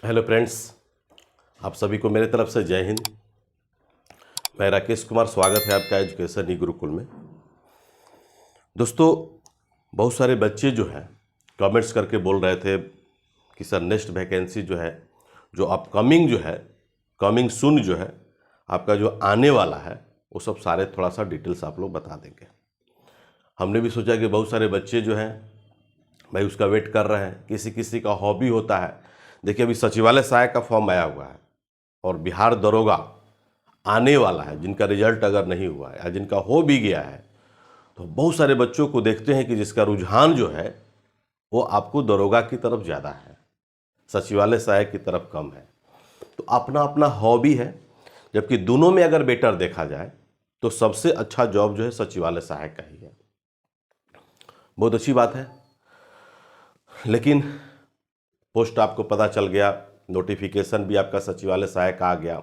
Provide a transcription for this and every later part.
Hello friends, आप सभी को मेरे तरफ से जय हिंद। मैं राकेश कुमार, स्वागत है आपका एजुकेशन ई गुरुकुल में। दोस्तों, बहुत सारे बच्चे जो हैं कमेंट्स करके बोल रहे थे कि सर नेक्स्ट वैकेंसी जो है, जो अपकमिंग जो है, कमिंग सून जो है, आपका जो आने वाला है वो सब सारे थोड़ा सा डिटेल्स आप लोग बता देंगे। हमने भी सोचा कि बहुत सारे बच्चे जो हैं भाई उसका वेट कर रहे हैं। किसी किसी का हॉबी होता है। देखिए, अभी सचिवालय सहायक का फॉर्म आया हुआ है और बिहार दरोगा आने वाला है। जिनका रिजल्ट अगर नहीं हुआ है या जिनका हो भी गया है, तो बहुत सारे बच्चों को देखते हैं कि जिसका रुझान जो है वो आपको दरोगा की तरफ ज़्यादा है, सचिवालय सहायक की तरफ कम है। तो अपना अपना हॉबी है, जबकि दोनों में अगर बेटर देखा जाए तो सबसे अच्छा जॉब जो है सचिवालय सहायक का ही है। बहुत अच्छी बात है। लेकिन पोस्ट आपको पता चल गया, नोटिफिकेशन भी आपका सचिवालय सहायक आ गया।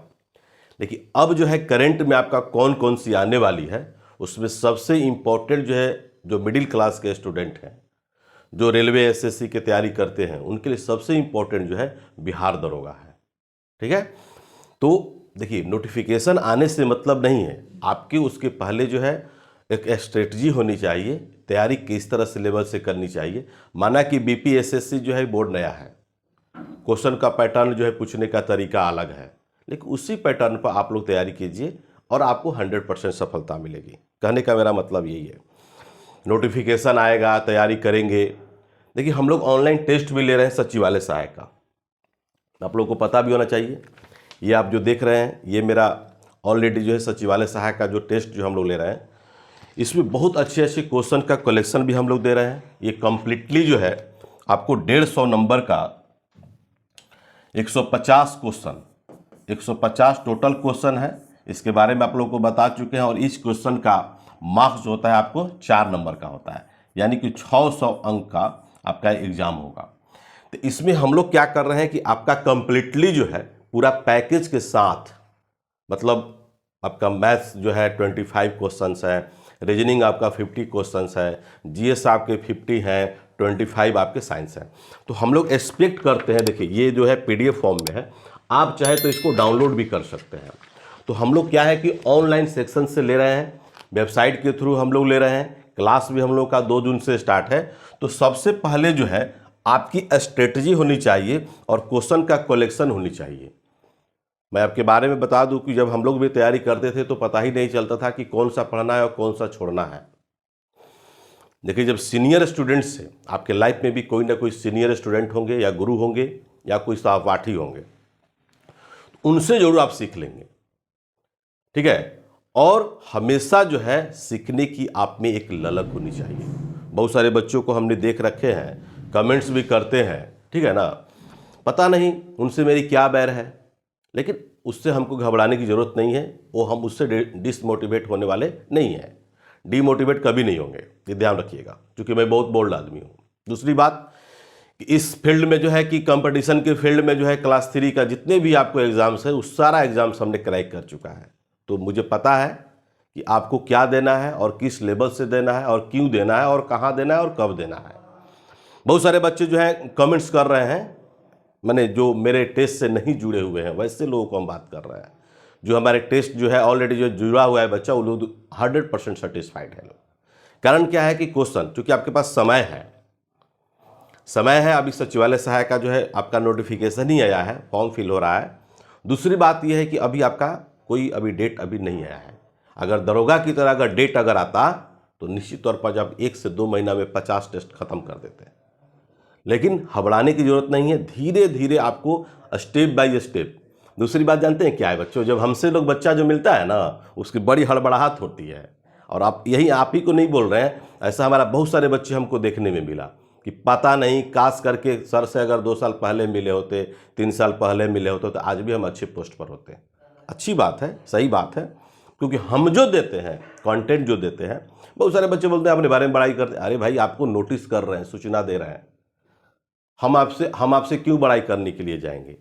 लेकिन अब जो है करंट में आपका कौन कौन सी आने वाली है, उसमें सबसे इम्पोर्टेंट जो है, जो मिडिल क्लास के स्टूडेंट हैं, जो रेलवे एसएससी की तैयारी करते हैं, उनके लिए सबसे इम्पोर्टेंट जो है बिहार दरोगा है। ठीक है। तो देखिए, नोटिफिकेशन आने से मतलब नहीं है, आपकी उसके पहले जो है एक स्ट्रेटजी होनी चाहिए, तैयारी किस तरह से लेवल से करनी चाहिए। माना कि बीपीएसएससी जो है बोर्ड नया है, क्वेश्चन का पैटर्न जो है पूछने का तरीका अलग है, लेकिन उसी पैटर्न पर आप लोग तैयारी कीजिए और आपको 100% सफलता मिलेगी। कहने का मेरा मतलब यही है। नोटिफिकेशन आएगा, तैयारी करेंगे। देखिए, हम लोग ऑनलाइन टेस्ट भी ले रहे हैं सचिवालय सहायक का, आप लोगों को पता भी होना चाहिए। ये आप जो देख रहे हैं, ये मेरा ऑलरेडी जो है सचिवालय सहायक का जो टेस्ट जो हम लोग ले रहे हैं, इसमें बहुत अच्छे अच्छे क्वेश्चन का कलेक्शन भी हम लोग दे रहे हैं। ये कंप्लीटली जो है आपको 150 नंबर का 150 क्वेश्चन, 150 टोटल क्वेश्चन है। इसके बारे में आप लोगों को बता चुके हैं। और इस क्वेश्चन का मार्क्स जो होता है आपको 4 नंबर का होता है, यानी कि 600 अंक का आपका एग्जाम होगा। तो इसमें हम लोग क्या कर रहे हैं कि आपका कंप्लीटली जो है पूरा पैकेज के साथ, मतलब आपका मैथ्स जो है 25 क्वेश्चंस है, रीजनिंग आपका 50 क्वेश्चंस है, जीएस आपके 50 हैं, 25 आपके साइंस है। तो हम लोग एक्सपेक्ट करते हैं, देखिए ये जो है पीडीएफ फॉर्म में है, आप चाहे तो इसको डाउनलोड भी कर सकते हैं। तो हम लोग क्या है कि ऑनलाइन सेक्शन से ले रहे हैं, वेबसाइट के थ्रू हम लोग ले रहे हैं। क्लास भी हम लोग का 2 जून से स्टार्ट है। तो सबसे पहले जो है आपकी स्ट्रेटजी होनी चाहिए और क्वेश्चन का कलेक्शन होनी चाहिए। मैं आपके बारे में बता दूं कि जब हम लोग भी तैयारी करते थे तो पता ही नहीं चलता था कि कौन सा पढ़ना है और कौन सा छोड़ना है। देखिए, जब सीनियर स्टूडेंट्स से आपके लाइफ में भी कोई ना कोई सीनियर स्टूडेंट होंगे या गुरु होंगे या कोई सहपाठी होंगे, उनसे जरूर आप सीख लेंगे। ठीक है। और हमेशा जो है सीखने की आप में एक ललक होनी चाहिए। बहुत सारे बच्चों को हमने देख रखे हैं, कमेंट्स भी करते हैं, ठीक है ना। पता नहीं उनसे मेरी क्या बैर है, लेकिन उससे हमको घबराने की ज़रूरत नहीं है। वो हम उससे डिसमोटिवेट होने वाले नहीं हैं, डीमोटिवेट कभी नहीं होंगे, ये ध्यान रखिएगा, क्योंकि मैं बहुत बोल्ड आदमी हूँ। दूसरी बात कि इस फील्ड में जो है कि कंपटीशन के फील्ड में जो है क्लास 3 का जितने भी आपको एग्ज़ाम्स है, उस सारा एग्ज़ाम्स हमने क्रैक कर चुका है। तो मुझे पता है कि आपको क्या देना है और किस लेवल से देना है और क्यों देना है और कहाँ देना है और कब देना है। बहुत सारे बच्चे जो है कमेंट्स कर रहे हैं, मैंने जो मेरे टेस्ट से नहीं जुड़े हुए हैं वैसे लोगों को हम बात कर रहे हैं। जो हमारे टेस्ट जो है ऑलरेडी जो जुड़ा हुआ है बच्चा, वो लोग 100% सेटिस्फाइड है लोग। कारण क्या है कि क्वेश्चन, चूंकि आपके पास समय है, अभी सचिवालय सहायक का जो है आपका नोटिफिकेशन ही आया है, फॉर्म फिल हो रहा है। दूसरी बात यह है कि अभी आपका कोई अभी डेट अभी नहीं आया है। अगर दरोगा की तरह अगर डेट अगर आता तो निश्चित तौर पर जब 1 से 2 महीना में 50 टेस्ट खत्म कर देते हैं। लेकिन घबराने की जरूरत नहीं है, धीरे धीरे आपको स्टेप बाय स्टेप। दूसरी बात जानते हैं क्या है बच्चों, जब हमसे लोग बच्चा जो मिलता है ना, उसकी बड़ी हड़बड़ाहट होती है। और आप ही को नहीं बोल रहे हैं, ऐसा हमारा बहुत सारे बच्चे हमको देखने में मिला कि पता नहीं, काश करके सर से अगर 2 साल पहले मिले होते, 3 साल पहले मिले होते तो आज भी हम अच्छे पोस्ट पर होते। अच्छी बात है, सही बात है, क्योंकि हम जो देते हैं, कंटेंट जो देते हैं, बहुत सारे बच्चे बोलते हैं अपने बारे में बड़ाई करते हैं। अरे भाई, आपको नोटिस कर रहे हैं, सूचना दे रहे हैं, हम आपसे क्यों बड़ाई करने के लिए जाएंगे।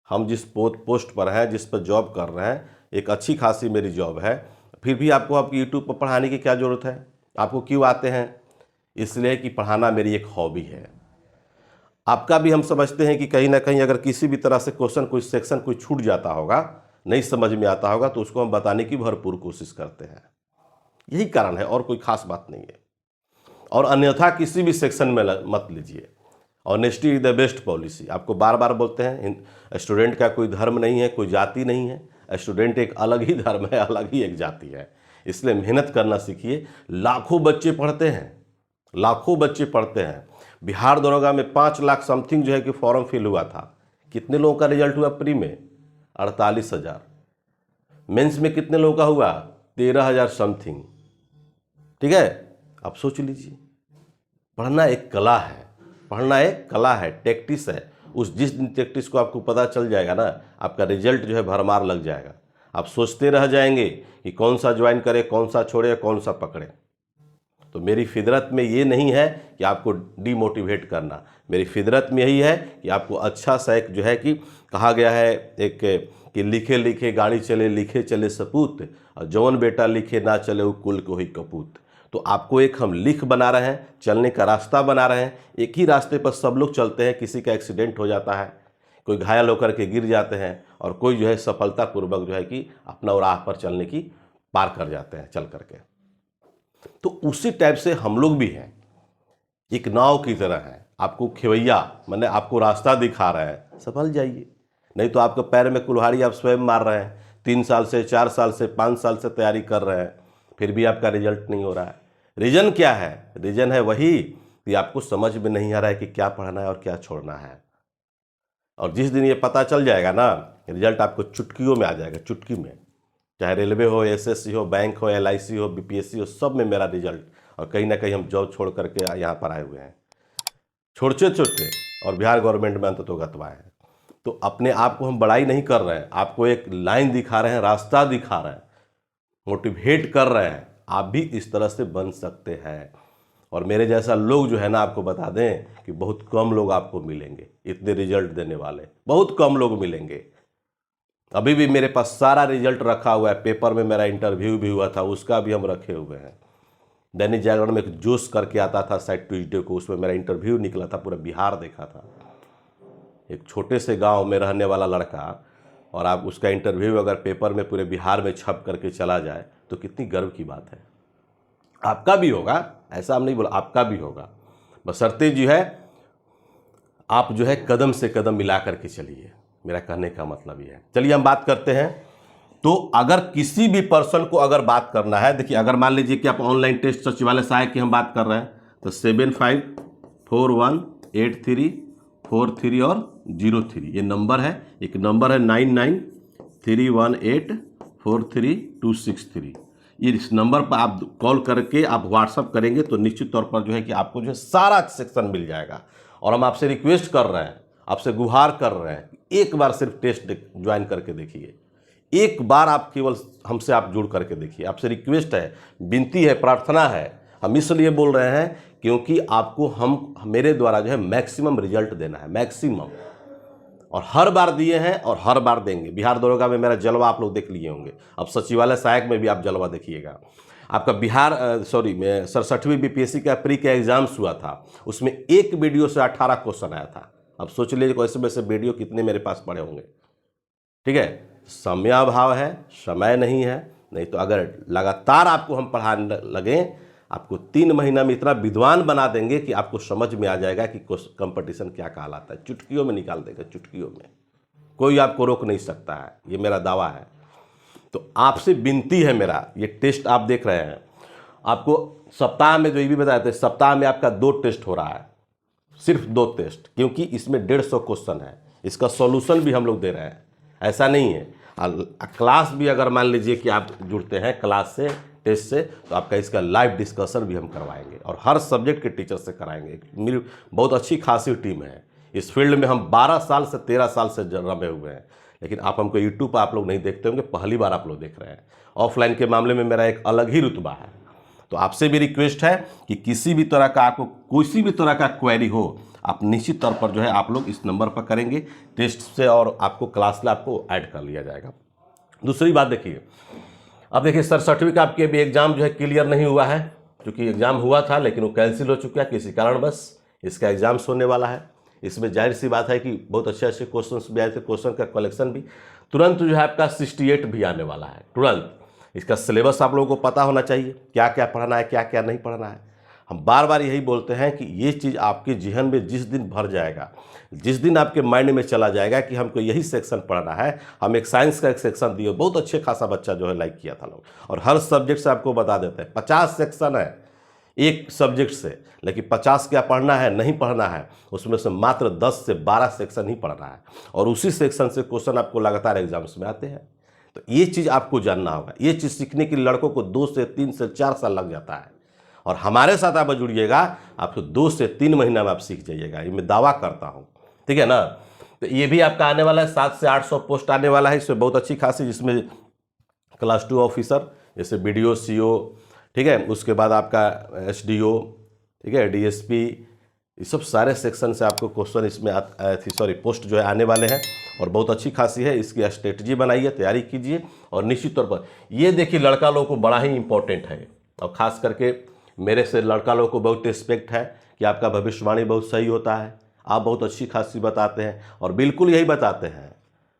हम जिस पोस्ट पर हैं, जिस पर जॉब कर रहे हैं, एक अच्छी खासी मेरी जॉब है, फिर भी आपको आपकी यूट्यूब पर पढ़ाने की क्या ज़रूरत है। आपको क्यों आते हैं? इसलिए कि पढ़ाना मेरी एक हॉबी है। आपका भी हम समझते हैं कि कहीं ना कहीं अगर किसी भी तरह से क्वेश्चन कोई सेक्शन कोई छूट जाता होगा, नहीं समझ में आता होगा, तो उसको हम बताने की भरपूर कोशिश करते हैं। यही कारण है और कोई खास बात नहीं है। और अन्यथा किसी भी सेक्शन में मत लीजिए। Honesty is the best policy. आपको बार बार बोलते हैं, स्टूडेंट का कोई धर्म नहीं है, कोई जाति नहीं है। स्टूडेंट एक अलग ही धर्म है, अलग ही एक जाति है। इसलिए मेहनत करना सीखिए। लाखों बच्चे पढ़ते हैं, लाखों बच्चे पढ़ते हैं। बिहार दरोगा में 5 लाख समथिंग जो है कि फॉर्म फिल हुआ था। कितने लोगों का रिजल्ट हुआ प्री में? 48,000। मेंस में कितने लोगों का हुआ? 13,000 समथिंग। ठीक है, आप सोच लीजिए। पढ़ना एक कला है, पढ़ना एक कला है, टैक्टिस है। जिस दिन टैक्टिस को आपको पता चल जाएगा ना, आपका रिजल्ट जो है भरमार लग जाएगा। आप सोचते रह जाएंगे कि कौन सा ज्वाइन करे, कौन सा छोड़े, कौन सा पकड़े। तो मेरी फितरत में ये नहीं है कि आपको डीमोटिवेट करना। मेरी फितरत में यही है कि आपको अच्छा सा एक जो है कि कहा गया है एक कि लिखे लिखे गाड़ी चले, लिखे चले सपूत, और जौन बेटा लिखे ना चले वो कुल को ही कपूत। तो आपको एक हम लिख बना रहे हैं, चलने का रास्ता बना रहे हैं। एक ही रास्ते पर सब लोग चलते हैं। किसी का एक्सीडेंट हो जाता है, कोई घायल होकर के गिर जाते हैं, और कोई जो है सफलतापूर्वक जो है कि अपना राह पर चलने की पार कर जाते हैं चल करके। तो उसी टाइप से हम लोग भी हैं, एक नाव की तरह हैं। आपको खेवैया मैंने आपको रास्ता दिखा रहा है, सफल जाइए। नहीं तो आपके पैर में कुल्हाड़ी आप स्वयं मार रहे हैं। 3 साल से, 4 साल से, 5 साल से तैयारी कर रहे हैं, फिर भी आपका रिजल्ट नहीं हो रहा है। रीजन क्या है? रीजन है वही कि आपको समझ में नहीं आ रहा है कि क्या पढ़ना है और क्या छोड़ना है। और जिस दिन ये पता चल जाएगा ना, रिजल्ट आपको चुटकियों में आ जाएगा, चुटकी में। चाहे रेलवे हो, एसएससी हो, बैंक हो, एलआईसी हो, बीपीएससी हो, सब में मेरा रिजल्ट। और कहीं ना कहीं हम जॉब छोड़ करके यहाँ पर आए हुए हैं, छोटे छोटे, और बिहार गवर्नमेंट में अंत तो गतवा है। तो अपने आप को हम बड़ाई नहीं कर रहे हैं, आपको एक लाइन दिखा रहे हैं, रास्ता दिखा रहे हैं, मोटिवेट कर रहे हैं। आप भी इस तरह से बन सकते हैं। और मेरे जैसा लोग जो है ना, आपको बता दें कि बहुत कम लोग आपको मिलेंगे इतने रिजल्ट देने वाले, बहुत कम लोग मिलेंगे। अभी भी मेरे पास सारा रिजल्ट रखा हुआ है। पेपर में मेरा इंटरव्यू भी हुआ था, उसका भी हम रखे हुए हैं। दैनिक जागरण में एक जोश करके आता था शायद ट्यूजडे को, उसमें मेरा इंटरव्यू निकला था, पूरा बिहार देखा था। एक छोटे से गांव में रहने वाला लड़का, और आप उसका इंटरव्यू अगर पेपर में पूरे बिहार में छप करके चला जाए तो कितनी गर्व की बात है। आपका भी होगा, ऐसा हम नहीं बोला, आपका भी होगा। बशर्ते जो है आप जो है कदम से कदम मिला करके चलिए। मेरा कहने का मतलब ये है। चलिए हम बात करते हैं। तो अगर किसी भी पर्सन को अगर बात करना है, देखिए अगर मान लीजिए कि आप ऑनलाइन टेस्ट सचिवालय सहायक की हम बात कर रहे हैं, तो 75418343 और 03 ये नंबर है। एक नंबर है 9931843263। इस नंबर पर आप कॉल करके आप व्हाट्सअप करेंगे तो निश्चित तौर पर जो है कि आपको जो है सारा सेक्शन मिल जाएगा। और हम आपसे रिक्वेस्ट कर रहे हैं, आपसे गुहार कर रहे हैं, एक बार सिर्फ टेस्ट ज्वाइन करके देखिए। एक बार आप केवल हमसे आप जुड़ करके देखिए। आपसे रिक्वेस्ट है, विनती है, प्रार्थना है। हम इसलिए बोल रहे हैं क्योंकि आपको हम मेरे द्वारा जो है मैक्सिमम रिजल्ट देना है, मैक्सिमम। और हर बार दिए हैं और हर बार देंगे। बिहार दरोगा में मेरा जलवा आप लोग देख लिए होंगे, अब सचिवालय सहायक में भी आप जलवा देखिएगा। आपका बिहार 67वीं बीपीएससी का प्री का एग्जाम्स हुआ था, उसमें एक वीडियो से 18 क्वेश्चन आया था। अब सोच लीजिए वैसे वैसे वीडियो कितने मेरे पास पड़े होंगे। ठीक है, समयाभाव है, समय नहीं है। नहीं तो अगर लगातार आपको हम पढ़ाने लगें, आपको 3 महीना में इतना विद्वान बना देंगे कि आपको समझ में आ जाएगा कि कंपटीशन क्या कहलाता है। चुटकियों में निकाल देगा, चुटकियों में। कोई आपको रोक नहीं सकता है, ये मेरा दावा है। तो आपसे विनती है मेरा, ये टेस्ट आप देख रहे हैं, आपको सप्ताह में जो ये भी बताए थे, सप्ताह में आपका 2 टेस्ट हो रहा है, सिर्फ 2 टेस्ट, क्योंकि इसमें 150 क्वेश्चन है। इसका सॉल्यूशन भी हम लोग दे रहे हैं, ऐसा नहीं है। क्लास भी अगर मान लीजिए कि आप जुड़ते हैं क्लास से, टेस्ट से, तो आपका इसका लाइव डिस्कशन भी हम करवाएंगे और हर सब्जेक्ट के टीचर से कराएंगे। मेरी बहुत अच्छी खासी टीम है इस फील्ड में। हम 12 साल से 13 साल से रमे हुए हैं, लेकिन आप हमको यूट्यूब पर आप लोग नहीं देखते होंगे, पहली बार आप लोग देख रहे हैं। ऑफलाइन के मामले में मेरा एक अलग ही रुतबा है। तो आपसे भी रिक्वेस्ट है कि किसी भी तरह का आपको किसी भी तरह का क्वेरी हो, आप निश्चित तौर पर जो है आप लोग इस नंबर पर करेंगे टेस्ट से, और आपको क्लास में आपको ऐड कर लिया जाएगा। दूसरी बात देखिए, अब देखिए 67वीं का आपके भी एग्ज़ाम जो है क्लियर नहीं हुआ है, क्योंकि एग्ज़ाम हुआ था लेकिन वो कैंसिल हो चुका है किसी कारणवश। इसका एग्ज़ाम्स होने वाला है। इसमें जाहिर सी बात है कि बहुत अच्छे अच्छे क्वेश्चन भी आए थे, क्वेश्चन का कलेक्शन भी तुरंत जो है आपका 68 भी आने वाला है तुरंत। इसका सिलेबस आप लोगों को पता होना चाहिए, क्या क्या पढ़ना है, क्या क्या नहीं पढ़ना है। हम बार बार यही बोलते हैं कि ये चीज़ आपके जहन में जिस दिन भर जाएगा, जिस दिन आपके माइंड में चला जाएगा कि हमको यही सेक्शन पढ़ना है। हम एक साइंस का एक सेक्शन दिए, बहुत अच्छे खासा बच्चा जो है लाइक किया था लोग, और हर सब्जेक्ट से आपको बता देते हैं 50 सेक्शन है एक सब्जेक्ट से, लेकिन 50 क्या पढ़ना है नहीं पढ़ना है, उसमें से मात्र 10 से 12 सेक्शन ही पढ़ना है, और उसी सेक्शन से क्वेश्चन आपको लगातार एग्जाम्स में आते हैं। तो ये चीज़ आपको जानना होगा। ये चीज़ सीखने के लिए लड़कों को 2 से 3 से 4 साल लग जाता है, और हमारे साथ आप जुड़िएगा, आपको 2 से 3 महीना में आप सीख जाइएगा, ये मैं दावा करता हूँ। ठीक है ना। तो ये भी आपका आने वाला है, 700 से 800 पोस्ट आने वाला है, इसमें बहुत अच्छी खासी, जिसमें क्लास 2 ऑफिसर जैसे BDO CO, ठीक है, उसके बाद आपका SDO, ठीक है, DSP, ये सब सारे सेक्शन से आपको क्वेश्चन इसमें पोस्ट जो है आने वाले हैं, और बहुत अच्छी खासी है। इसकी स्ट्रेटजी बनाइए, तैयारी कीजिए, और निश्चित तौर पर ये देखिए लड़का लोगों को बड़ा ही इंपॉर्टेंट है, और ख़ास करके मेरे से लड़का लोगों को बहुत रिस्पेक्ट है कि आपका भविष्यवाणी बहुत सही होता है, आप बहुत अच्छी खासी बताते हैं, और बिल्कुल यही बताते हैं।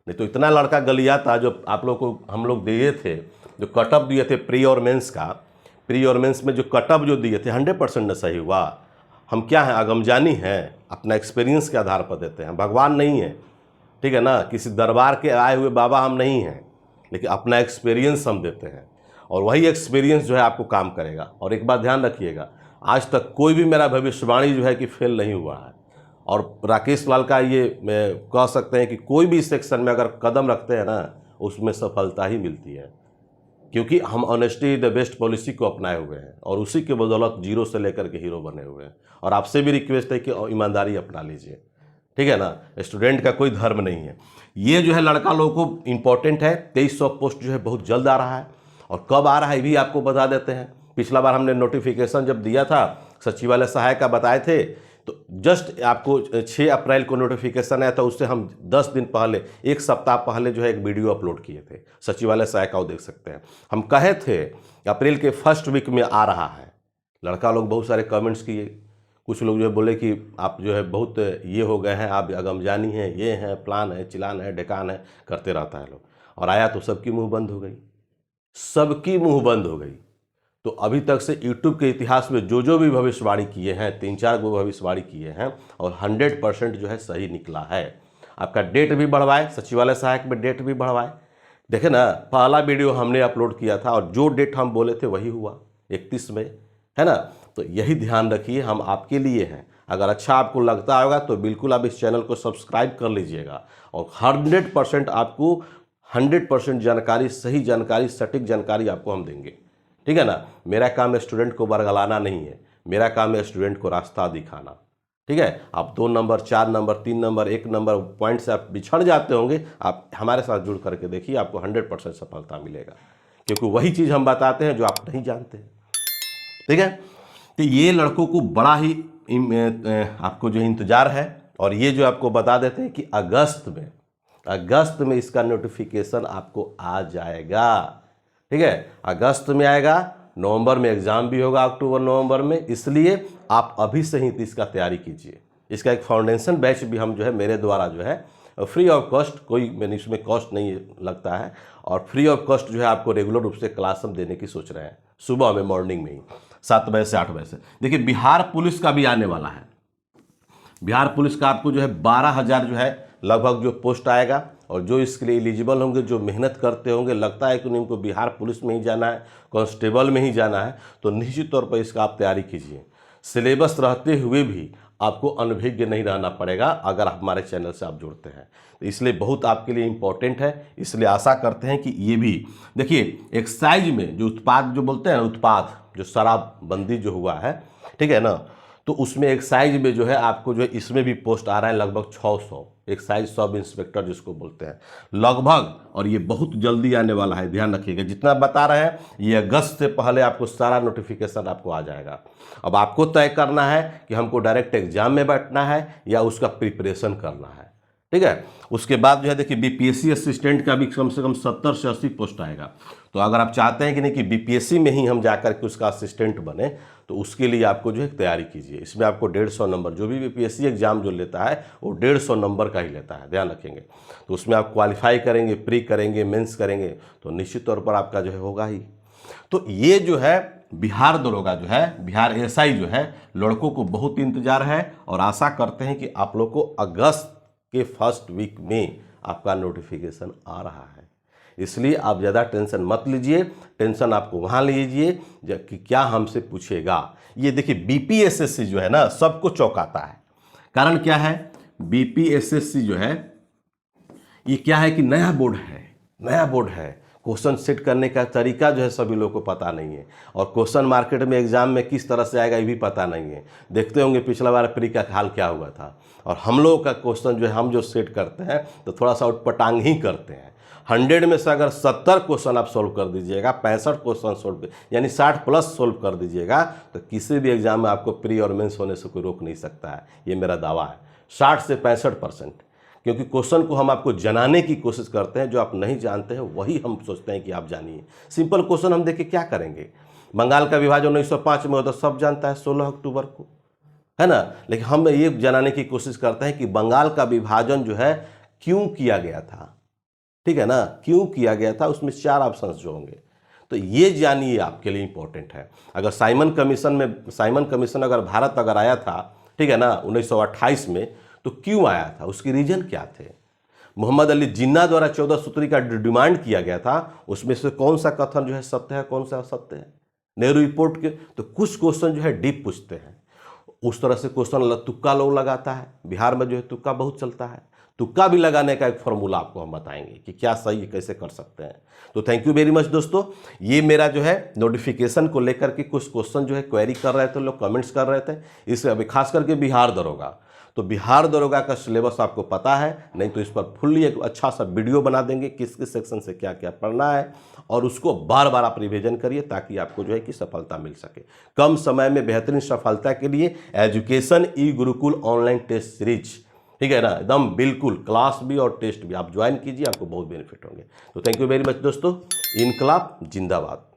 नहीं तो इतना लड़का गलिया था जो आप लोग को हम लोग दिए थे, जो कटअप दिए थे प्री और मेंस का, प्री और मेंस में जो कटअप जो दिए थे 100% न सही हुआ। हम क्या हैं, अगमजानी हैं, अपना एक्सपीरियंस के आधार पर देते हैं, भगवान नहीं है, ठीक है ना, किसी दरबार के आए हुए बाबा हम नहीं हैं, लेकिन अपना एक्सपीरियंस हम देते हैं, और वही एक्सपीरियंस जो है आपको काम करेगा। और एक बात ध्यान रखिएगा, आज तक कोई भी मेरा भविष्यवाणी जो है कि फेल नहीं हुआ है, और राकेश लाल का ये कह सकते हैं कि कोई भी सेक्शन में अगर कदम रखते हैं ना, उसमें सफलता ही मिलती है, क्योंकि हम ऑनेस्टी द बेस्ट पॉलिसी को अपनाए हुए हैं, और उसी के बदौलत जीरो से लेकर के हीरो बने हुए हैं। और आपसे भी रिक्वेस्ट है कि ईमानदारी अपना लीजिए, ठीक है ना, स्टूडेंट का कोई धर्म नहीं है। ये जो है लड़का लोगों को इम्पोर्टेंट है। 2300 पोस्ट जो है बहुत जल्द आ रहा है, और कब आ रहा है भी आपको बता देते हैं। पिछला बार हमने नोटिफिकेशन जब दिया था, सचिवालय सहायक का बताए थे, तो जस्ट आपको 6 अप्रैल को नोटिफिकेशन आया था, उससे हम 10 दिन पहले, 1 सप्ताह पहले जो है एक वीडियो अपलोड किए थे, सचिवालय सहायक का, देख सकते हैं। हम कहे थे अप्रैल के फर्स्ट वीक में आ रहा है। लड़का लोग बहुत सारे कमेंट्स किए, कुछ लोग जो है बोले कि आप जो है बहुत ये हो गए हैं, आप अगमजानी हैं, ये हैं, प्लान है, चिलान है, ढेकान है, करते रहता है लोग, और आया तो सबकी मुँह बंद हो गई, सबकी मुँह बंद हो गई। तो अभी तक से यूट्यूब के इतिहास में जो भी भविष्यवाणी किए हैं, 3-4 गो भविष्यवाणी किए हैं, और 100% जो है सही निकला है। आपका डेट भी बढ़वाए, सचिवालय सहायक में डेट भी बढ़वाए। देखे ना, पहला वीडियो हमने अपलोड किया था, और जो डेट हम बोले थे वही हुआ, 31 में, है ना। तो यही ध्यान रखिए, हम आपके लिए हैं। अगर अच्छा आपको लगता होगा तो बिल्कुल आप इस चैनल को सब्सक्राइब कर लीजिएगा, और 100% आपको 100% जानकारी, सही जानकारी, सटीक जानकारी आपको हम देंगे, ठीक है ना। मेरा काम है स्टूडेंट को बरगलाना नहीं है, मेरा काम है स्टूडेंट को रास्ता दिखाना, ठीक है। आप 2 number, 4 number, 3 number, 1 number point से आप बिछड़ जाते होंगे, आप हमारे साथ जुड़ करके देखिए, आपको 100% सफलता मिलेगा, क्योंकि वही चीज़ हम बताते हैं जो आप नहीं जानते हैं, ठीक है। तो ये लड़कों को बड़ा ही आपको जो इंतज़ार है, और ये जो आपको बता देते हैं कि अगस्त में इसका नोटिफिकेशन आपको आ जाएगा, ठीक है। अगस्त में आएगा, नवंबर में एग्ज़ाम भी होगा, अक्टूबर नवंबर में। इसलिए आप अभी से ही इसका तैयारी कीजिए। इसका एक फाउंडेशन बैच भी हम जो है मेरे द्वारा जो है फ्री ऑफ कॉस्ट, कोई मैंने इसमें कॉस्ट नहीं लगता है, और फ्री ऑफ कॉस्ट जो है आपको रेगुलर रूप से क्लास हम देने की सोच रहे हैं, सुबह में, मॉर्निंग में ही 7 बजे से 8 बजे से। देखिए बिहार पुलिस का भी आने वाला है। बिहार पुलिस का आपको जो है 12,000 जो है लगभग जो पोस्ट आएगा, और जो इसके लिए एलिजिबल होंगे, जो मेहनत करते होंगे, लगता है कि उनको बिहार पुलिस में ही जाना है, कांस्टेबल में ही जाना है, तो निश्चित तौर पर इसका आप तैयारी कीजिए। सिलेबस रहते हुए भी आपको अनभिज्ञ नहीं रहना पड़ेगा अगर हमारे चैनल से आप जुड़ते हैं, तो इसलिए बहुत आपके लिए इम्पोर्टेंट है। इसलिए आशा करते हैं कि ये भी देखिए, एक्साइज में जो उत्पाद जो बोलते हैं ना, उत्पाद जो शराबबंदी जो हुआ है, ठीक है ना, तो उसमें एक्साइज में जो है आपको जो है इसमें भी पोस्ट आ रहा है लगभग 600, एक्साइज सब इंस्पेक्टर जिसको बोलते हैं लगभग, और ये बहुत जल्दी आने वाला है, ध्यान रखिएगा। जितना बता रहे हैं ये अगस्त से पहले आपको सारा नोटिफिकेशन आपको आ जाएगा। अब आपको तय करना है कि हमको डायरेक्ट एग्जाम में बैठना है या उसका प्रिपरेशन करना है, ठीक है। उसके बाद जो है देखिए बीपीएससी असिस्टेंट का भी कम से कम 70 से 80 पोस्ट आएगा। तो अगर आप चाहते हैं कि नहीं कि बीपीएससी में ही हम जाकर के उसका असिस्टेंट बने, तो उसके लिए आपको जो है तैयारी कीजिए। इसमें आपको 150 नंबर, जो भी बीपीएससी एग्जाम जो लेता है वो 150 नंबर का ही लेता है, ध्यान रखेंगे। तो उसमें आप क्वालिफाई करेंगे, प्री करेंगे, मेंस करेंगे, तो निश्चित तौर पर आपका जो है होगा ही। तो ये जो है बिहार दरोगा जो है, बिहार एएसआई जो है, लड़कों को बहुत इंतजार है और आशा करते हैं कि आप लोग को अगस्त के फर्स्ट वीक में आपका नोटिफिकेशन आ रहा है। इसलिए आप ज़्यादा टेंशन मत लीजिए, टेंशन आपको वहाँ लीजिए कि क्या हमसे पूछेगा। ये देखिए बीपीएसएससी जो है ना, सबको चौंकाता है। कारण क्या है, बीपीएसएससी जो है ये क्या है कि नया बोर्ड है, नया बोर्ड है। क्वेश्चन सेट करने का तरीका जो है सभी लोगों को पता नहीं है, और क्वेश्चन मार्केट में एग्जाम में किस तरह से आएगा ये भी पता नहीं है। देखते होंगे पिछला बार प्री का हाल क्या हुआ था, और हम लोगों का क्वेश्चन जो है हम जो सेट करते हैं तो थोड़ा सा उटपटांग ही करते हैं। 100 में से अगर 70 क्वेश्चन आप सोल्व कर दीजिएगा, 65 क्वेश्चन सोल्व यानी 60+ सोल्व कर दीजिएगा, तो किसी भी एग्जाम में आपको प्री और मेंस होने से कोई रोक नहीं सकता है। ये मेरा दावा है, 60 से 65%। क्योंकि क्वेश्चन को हम आपको जनाने की कोशिश करते हैं, जो आप नहीं जानते हैं वही हम सोचते हैं कि आप जानिए। सिंपल क्वेश्चन हम देख के क्या करेंगे। बंगाल का विभाजन 1905 में होता, सब जानता है 16 अक्टूबर को, है ना। लेकिन हम ये जनाने की कोशिश करते हैं कि बंगाल का विभाजन जो है क्यों किया गया था, ठीक है ना, क्यों किया गया था, उसमें 4 ऑप्शंस जो होंगे। तो ये जानिए, आपके लिए इंपॉर्टेंट है। अगर साइमन कमीशन अगर भारत अगर आया था, ठीक है ना, 1928 में, तो क्यों आया था, उसके रीजन क्या थे। मोहम्मद अली जिन्ना द्वारा 14 सूत्री का डिमांड किया गया था, उसमें से कौन सा कथन जो है सत्य है, कौन सा असत्य है, नेहरू रिपोर्ट के। तो कुछ क्वेश्चन जो है डीप पूछते हैं, उस तरह से क्वेश्चन तुक्का लोग लगाता है। बिहार में जो है तुक्का बहुत चलता है, तुक्का भी लगाने का एक फॉर्मूला आपको हम बताएंगे कि क्या सही है, कैसे कर सकते हैं। तो थैंक यू वेरी मच दोस्तों। ये मेरा जो है नोटिफिकेशन को लेकर के कुछ क्वेश्चन जो है क्वेरी कर रहे थे लोग, कमेंट्स कर रहे थे। इस अभी खास करके बिहार दरोगा, तो बिहार दरोगा का सिलेबस आपको पता है, नहीं तो इस पर फुल्ली एक अच्छा सा वीडियो बना देंगे, किस किस सेक्शन से क्या क्या पढ़ना है, और उसको बार बार आप रिवीजन करिए ताकि आपको जो है कि सफलता मिल सके। कम समय में बेहतरीन सफलता के लिए एजुकेशन ई गुरुकुल ऑनलाइन टेस्ट सीरीज, ठीक है ना, एकदम बिल्कुल क्लास भी और टेस्ट भी आप ज्वाइन कीजिए, आपको बहुत बेनिफिट होंगे। तो थैंक यू वेरी मच दोस्तों। इनकलाब जिंदाबाद।